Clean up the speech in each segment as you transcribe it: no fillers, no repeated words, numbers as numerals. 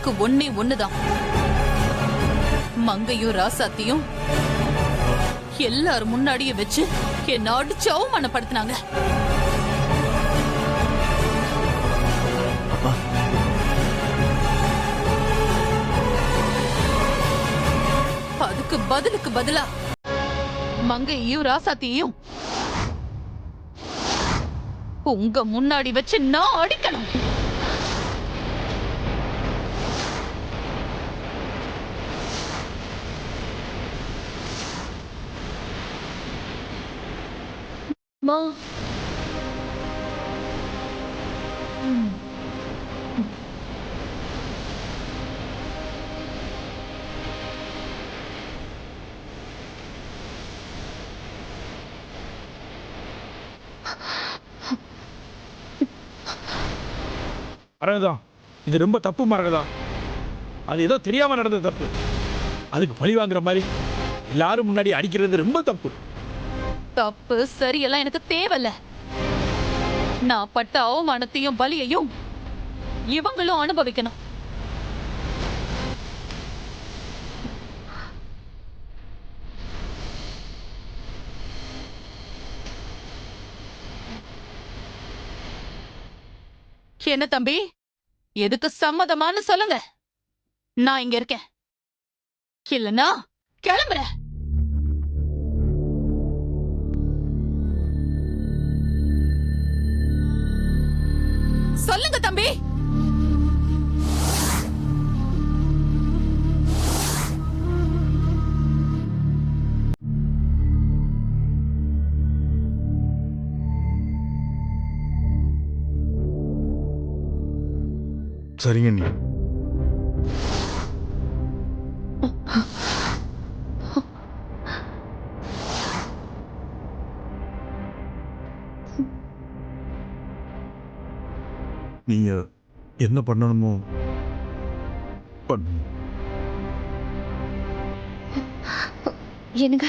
அதுக்கு ஒண்ணே ஒண்ணுதான். மங்கையும் ராசாத்தியும் எல்லாரும் முன்னாடியே வச்சு என்ன அடிச்சு அவமானப்படுத்தினாங்க. அதுக்கு பதிலுக்கு பதிலா மங்கையையும் ராசாத்தியையும் உங்க முன்னாடி வச்சு நான் அடிக்கணும். மா மரகதா, இது ரொம்ப தப்பு மரகதா. அது ஏதோ தெரியாம நடந்த தப்பு. அதுக்கு பழி வாங்குற மாதிரி எல்லாரும் முன்னாடி அடிக்கிறது ரொம்ப தப்பு. தப்பு சரியெல்லாம் எனக்கு தேவையில்ல. நான் பட்ட அவமானத்தையும் பலியையும் இவங்களும் அனுபவிக்கணும். என்ன தம்பி, எதுக்கு சம்மதமானு சொல்லுங்க. நான் இங்க இருக்கேன். இல்லனா கிளம்புறேன். சொல்லுங்க தம்பி. சரிங்க நீ. நீங்க என்ன பண்ணணுமோ பண்ணணும். என்னங்க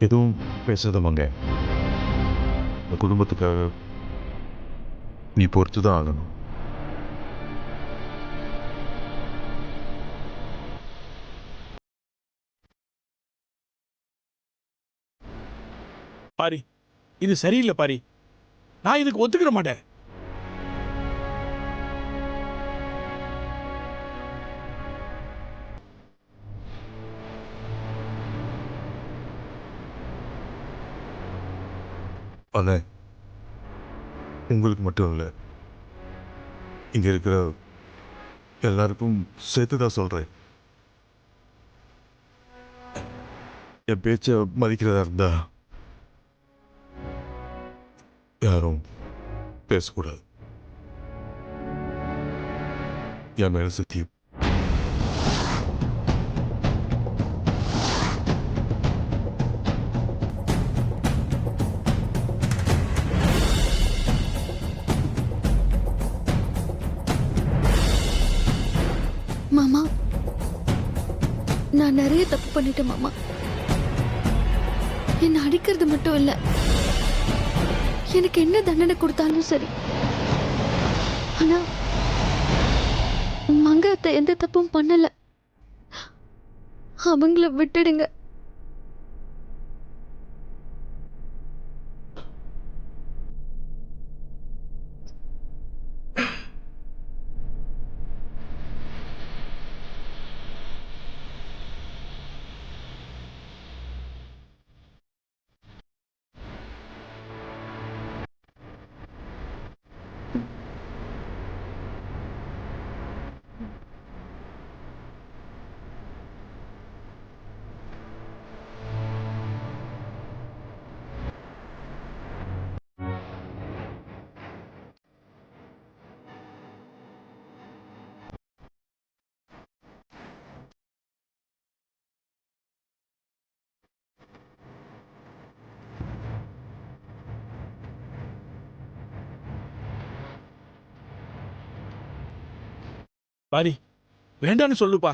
எதுவும் பேசாதவங்க. இந்த குடும்பத்துக்காக நீ பொறுத்து தான் ஆகணும். பாரி, இது சரியில்லை பாரி. நான் இதுக்கு ஒத்துக்கிற மாட்டேன். அண்ணே, உங்களுக்கு மட்டும் இல்லை, இங்க இருக்கிற எல்லாருக்கும் சேர்த்து தான் சொல்றேன். என் பேச்ச மதிக்கிறதா இருந்தா யாரும் பேசக்கூடாது. என் மேல சத்தியம். மாமா, நான் நிறைய தப்பு பண்ணிட்டேன் மாமா. என்ன அடிக்கிறது மட்டும் இல்ல, எனக்கு என்ன தண்டனை கொடுத்தாலும் சரி. ஆனா மங்கத்தை எந்த தப்பும் பண்ணல. அவங்கள விட்டுடுங்க. பாரி வேண்டான்னு சொல்லுப்பா.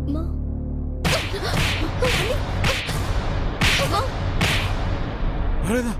அம்மா. அம்மா. அழகா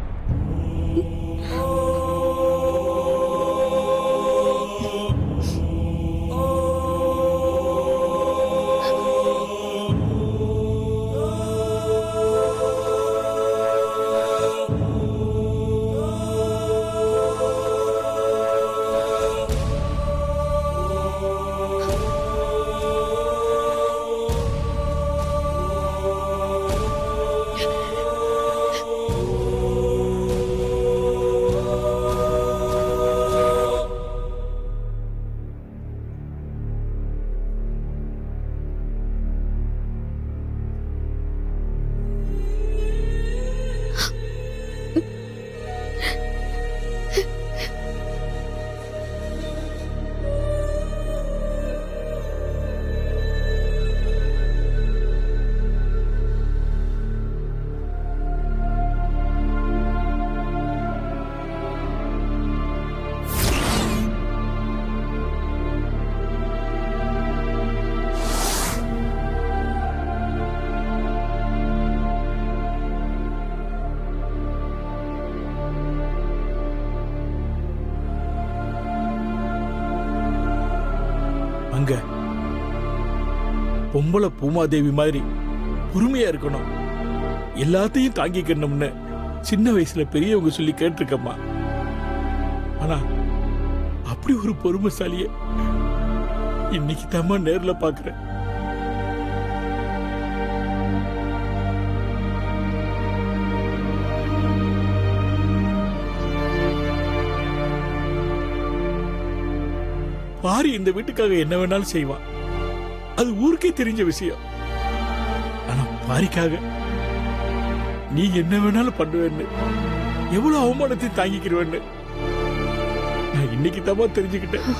அங்க பொம்பளை பூமாதேவி மாதிரி பொறுமையா இருக்கணும், எல்லாத்தையும் தாங்கிக்கணும்னு சின்ன வயசுல பெரியவங்க சொல்லி கேட்டிருக்கம்மா. ஆனா அப்படி ஒரு பொறுமைசாலிய இன்னைக்கு தாம்மா நேர்ல பாக்குறேன். பாரி இந்த வீட்டுக்காக என்ன வேணாலும் செய்வான், அது ஊருக்கே தெரிஞ்ச விஷயம். ஆனா பாரிக்காக நீ என்ன வேணாலும் பண்ணுவேன்னு, எவ்வளவு அவமானத்தை தாங்கிக்கிறவேன்னு நான் இன்னைக்கு தான் தெரிஞ்சுக்கிட்டேன்.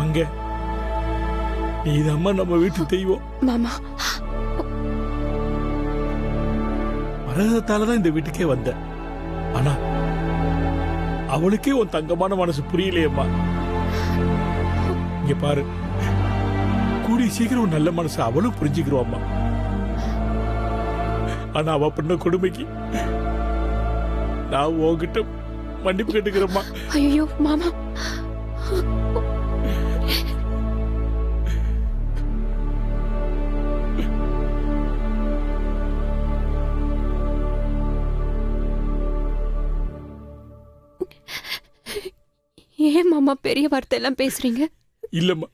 அங்க நீதாம்மா நம்ம வீட்டு தெய்வம். மாமா, மரகதத்தாலதான் இந்த வீட்டுக்கே வந்த. ஆனா அவளுக்கே உன் தங்கமான மனசு புரியலையம்மா. இங்க பாரு, கூடி சீக்கிரம் ஒரு நல்ல மனசு அவளும் புரிஞ்சுக்கிறோம்மா. ஆனா அவ பண்ண கொடுமைக்கு நான் உன்கிட்ட மன்னிப்பு கேட்டுக்கிறேம்மா. ஐயோ மாமா, ஏன் மாமா பெரிய வார்த்தை எல்லாம் பேசுறீங்க? இல்லம்மா,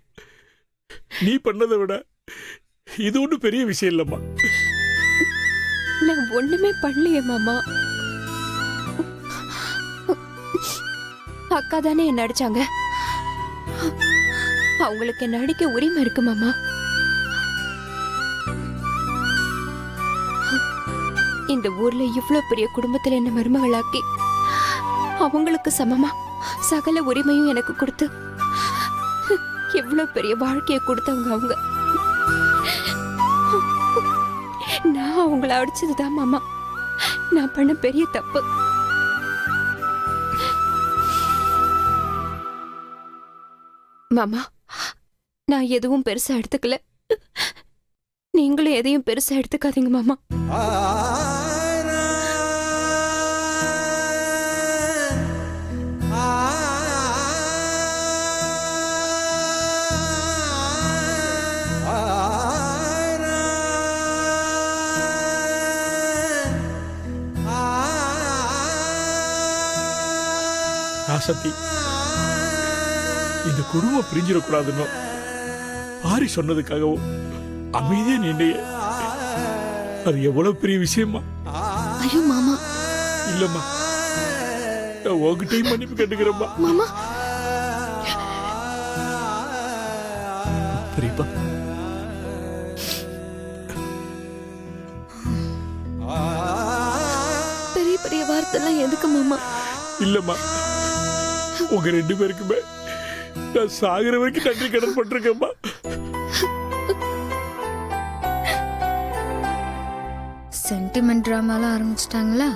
நீ பண்ணதை விட இது ஒன்றும் பெரிய விஷயம் இல்லம்மா. நான் ஒண்ணுமே பண்ணலையே மாமா. அக்கா தானே என்ன அடிச்சாங்க, அவங்களுக்கு என்ன அடிக்க உரிமை இருக்கு மாமா. இந்த ஊர்ல இவ்வளவு பெரிய குடும்பத்துல என்ன மருமகளாக்கி அவங்களுக்கு சமமா சகல உரிமையும் எனக்கு கொடுத்து எவ்வளவு பெரிய வாழ்க்கையை கொடுத்தவங்க அவங்க. நான் அவங்கள அடிச்சதுதான் மாமா நான் பண்ண பெரிய தப்பு. மாமா, நான் எதுவும் பெருசா எடுத்துக்கல, நீங்களும் எதையும் பெருசா எடுத்துக்காதீங்க மாமா. ராசத்தி, இந்த குடும்பம் பிரிஞ்சிடக்கூடாதுன்னு பாரி சொன்னதுக்காகவும் அமைதியா நின்னையே, அது எவ்வளவு பெரிய விஷயமா? ஐயோ மாமா, இல்லம்மா, நான் உங்ககிட்டயும் மன்னிப்பு கேட்டுக்கிறேம்மா. மாமா. பெரியப்பா, பெரிய பெரிய வார்த்தைலாம் எதுக்கு மாமா? இல்லம்மா, உங்க 2 பேருக்குமே நான் சாகுற வரைக்கும் நன்றி கடன் பட்டிருக்கேம்மா. சென்டிமெண்ட் ட்ராமாலாம் ஆரம்பிச்சிட்டாங்களா?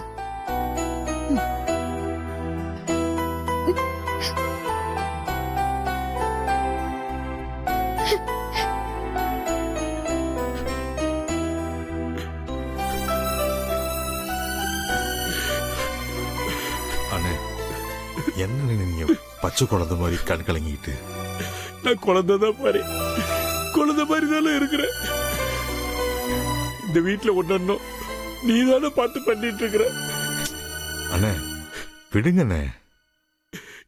அண்ணே, என்ன நீங்க பச்சை குழந்தை மாதிரி கண் கலங்கிட்டு? நான் குழந்தைதான் பாரு, குழந்தை மாதிரி தானே இருக்கிறேன். இந்த வீட்டுல ஒன்னு நீ தானே பார்த்து பண்ணிட்டு இருக்கிற. அண்ணே விடுங்கண்ணே.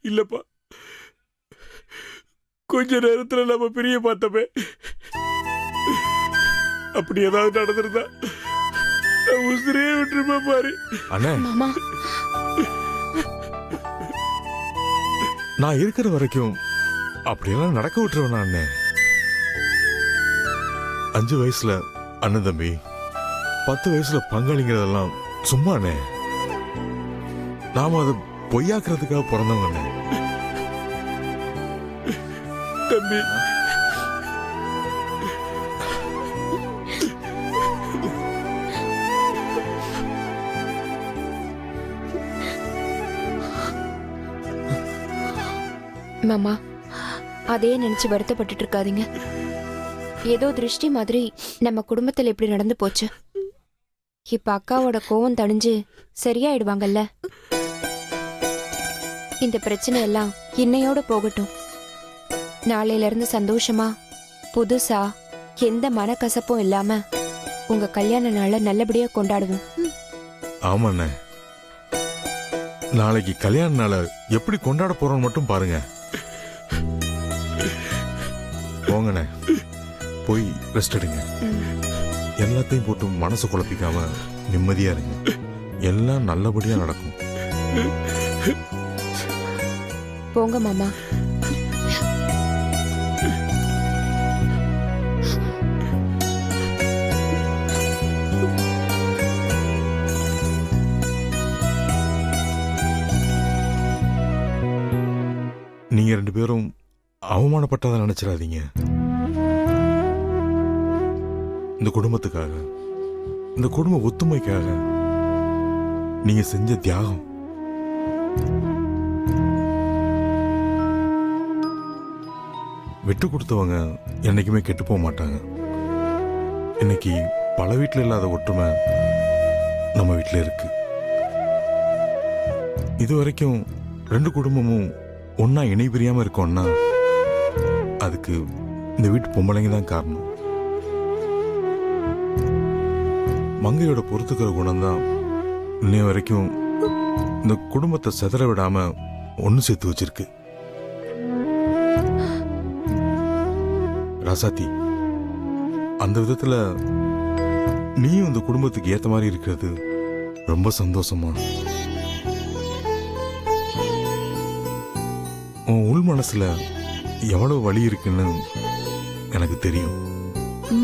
இல்லப்பா, கொஞ்ச நேரத்துல நம்ம பிரிய பார்த்தமே, அப்படி ஏதாவது நடந்திருந்தா நான் உசிரே விட்டுருப்பேன் பாரு. அண்ணே, மாமா, நான் இருக்கிற வரைக்கும் அப்படியெல்லாம் நடக்க விட்டுருவேன் அண்ணே. 5 வயசுல அண்ணன் தம்பி, 10 வயசுல பங்காளிங்கிறதெல்லாம் சும்மா அண்ணே. நாம அதை பொய்யாக்குறதுக்காக பிறந்தவங்க அண்ணே. தம்பி, மாமா, அதே நினைச்சு வருத்தப்பட்டுட்டு இருக்காதீங்க. ஏதோ திருஷ்டி மாதிரி நம்ம குடும்பத்துல இப்படி நடந்து போச்சு. இப்ப அக்காவோட கோவம் தணிஞ்சு சரியாயிடுவாங்கல்ல. இந்த பிரச்சனை எல்லாம் இன்னையோட போகட்டும். நாளையில இருந்து சந்தோஷமா புதுசா எந்த மனக்கசப்பும் இல்லாம உங்க கல்யாண நாளை நல்லபடியா கொண்டாடுவோம். ஆமாண்ணே, நாளைக்கு கல்யாண நாளை எப்படி கொண்டாட போறோம்னு மட்டும் பாருங்க. போங்கண்ணே, போய் ரெஸ்ட் எடுங்க. எல்லாத்தையும் போட்டு மனசு குழப்பிக்காம நிம்மதியா இருங்க. எல்லாம் நல்லபடியா நடக்கும். போங்க மாமா. நீங்க 2 பேரும் அவமானப்பட்டதை நினைச்சிடாதீங்க. இந்த குடும்பத்துக்காக, இந்த குடும்ப ஒத்துமைக்காக நீங்க செஞ்ச தியாகம் விட்டு கொடுத்தவங்க என்னைக்குமே கெட்டு போக மாட்டாங்க. இன்னைக்கு பல வீட்டில் இல்லாத ஒற்றுமை நம்ம வீட்டில் இருக்கு. இது வரைக்கும் 2 குடும்பமும் ஒன்னா இணை பிரியாம இருக்கோம்னா அதுக்கு இந்த வீட்டு பொம்பளைங்க தான் காரணம். மங்கையோட பொறுத்துக்கிற குணம் தான் இன்னைய வரைக்கும் இந்த குடும்பத்தை செதற விடாம ஒன்னு சேர்த்து வச்சிருக்கு. ராசாத்தி, அந்த விதத்துல நீயும் இந்த குடும்பத்துக்கு ஏத்த மாதிரி இருக்கிறது ரொம்ப சந்தோஷமா. உன் உள் மனசுல எவ்வளவு வலி இருக்குன்னு எனக்கு தெரியும்.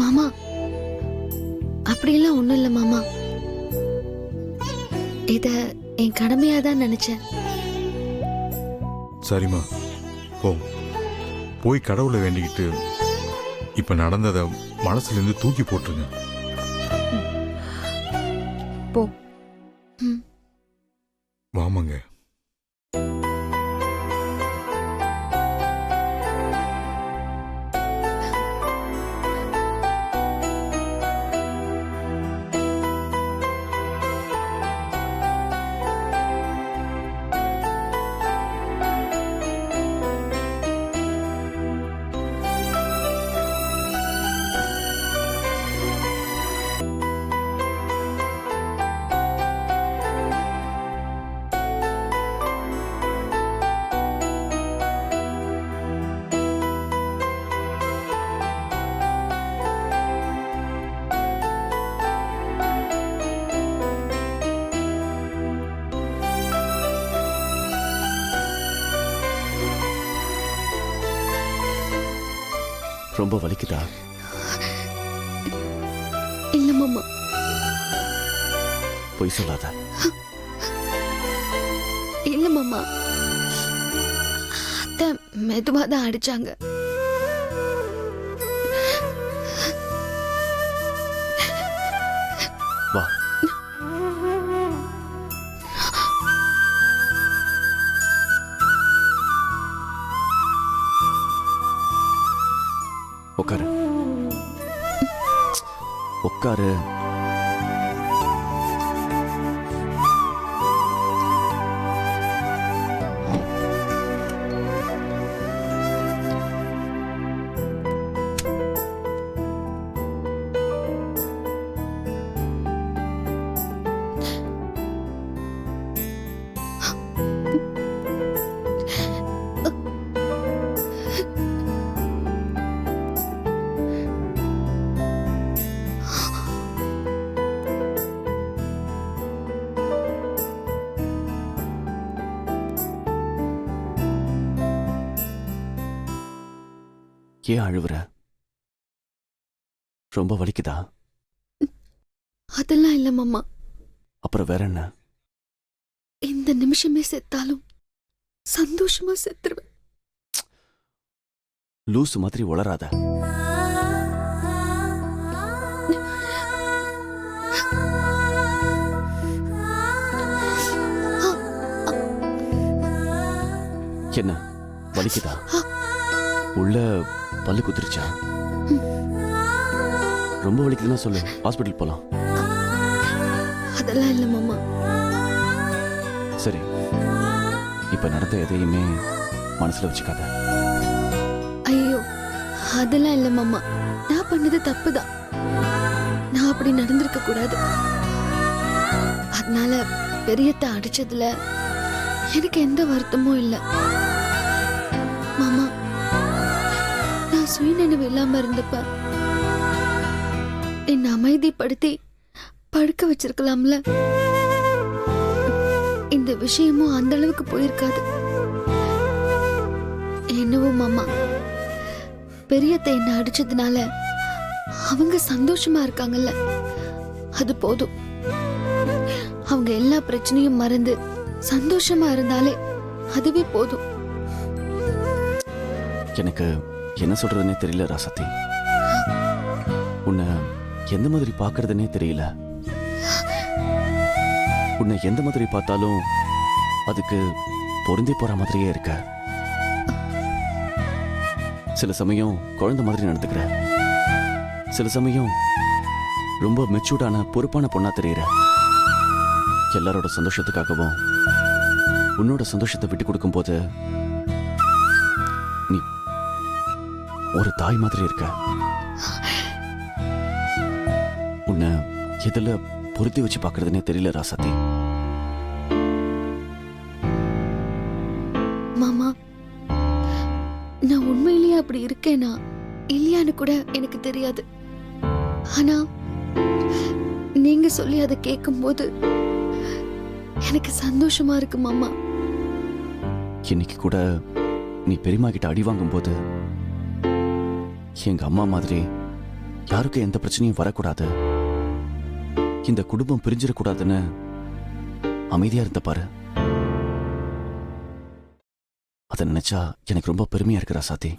மாமா, அப்படியெல்லாம் ஒண்ணும் இல்ல மாமா. இத என் கடமையா தான் நினைச்சேன். சரிம்மா, போய் கடவுளை வேண்டிக்கிட்டு இப்ப நடந்ததை மனசுல இருந்து தூக்கி போட்டுருங்க. போ. வாமங்க. ரொம்ப வலிக்குதா? இல்ல மாமா. பொய் சொல்லாத. இல்ல மாமா, அத்தை மெதுவா தான் அடிச்சாங்க. வா. உட்காரு. உட்காரு. ஏன் அழுவுற? ரொம்ப வலிக்குதா? அதெல்லாம் இல்ல மாமா. அப்புறம் வேற என்ன? இந்த நிமிஷமே செத்தாலும் சந்தோஷமா செத்துருவேன். லூசு மாதிரி உளராத. என்ன வலிக்குதா? உள்ள பல்லு குத்துருச்சா? ரொம்ப வலிக்குதுன்னா சொல்லு, ஹாஸ்பிட்டல் போலாம். அதெல்லாம் இல்ல மாமா. சரி, இப்ப நடந்த எதையுமே மனசுல வச்சுக்காத. ஐயோ, அதெல்லாம் இல்ல மாமா. நான் பண்ணது தப்புதான். நான் அப்படி நடந்திருக்க கூடாது. அதனால பெரியத்தை அடிச்சதுல எனக்கு எந்த வருத்தமும் இல்ல மாமா. நான் சுயநினைவு இல்லாம இருந்தப்ப என்னை அமைதிப்படுத்தி படுக்க வச்சிருக்கலாம்ல. இந்த விஷயமும் அந்த அளவுக்கு போயிருக்காது. என்னவோ மாமா, பெரியத்தை என்ன அடிச்சதுனால அவங்க சந்தோஷமா இருக்காங்கல்ல, அது போதும். அவங்க எல்லா பிரச்சனையும் மறந்து சந்தோஷமா இருந்தாலே அதுவே போதும். எனக்கு என்ன சொல்றதுன்னே தெரியல ராசத்தி. உன்னை எந்த மாதிரி பார்க்கறதுனே தெரியல. உன்னை எந்த மாதிரி பார்த்தாலும் அதுக்கு பொருந்தி போற மாதிரியே இருக்க. சில சமயம் குழந்தை மாதிரி நடந்துக்கிற, சில சமயம் ரொம்ப மெச்சூர்டான பொறுப்பான பொண்ணா தெரியற. எல்லாரோட சந்தோஷத்துக்காகவும் உன்னோட சந்தோஷத்தை விட்டு கொடுக்கும் போது நீ ஒரு தாய் மாதிரி இருக்க. உன்னை எதுல பொருத்தி வச்சு பார்க்கறதுனே தெரியல ராசாத்தி. மாமா, நான் உண்மையிலேயே அப்படி இருக்கேனா இல்லையான்னு கூட எனக்கு தெரியாது. ஆனா நீங்க சொல்லி அதை கேட்கும்போது எனக்கு சந்தோஷமா இருக்கு மாமா. இன்னைக்கு கூட நீ பெரியம்மா கிட்ட அடி வாங்கும் போது எங்க அம்மா மாதிரி யாருக்கும் எந்த பிரச்சனையும் வரக்கூடாது, இந்த குடும்பம் பிரிஞ்சிடக்கூடாதுன்னு அமைதியா இருந்த பாரு. அதை நினைச்சா எனக்கு ரொம்ப பெருமையா இருக்கு ராசாத்தி.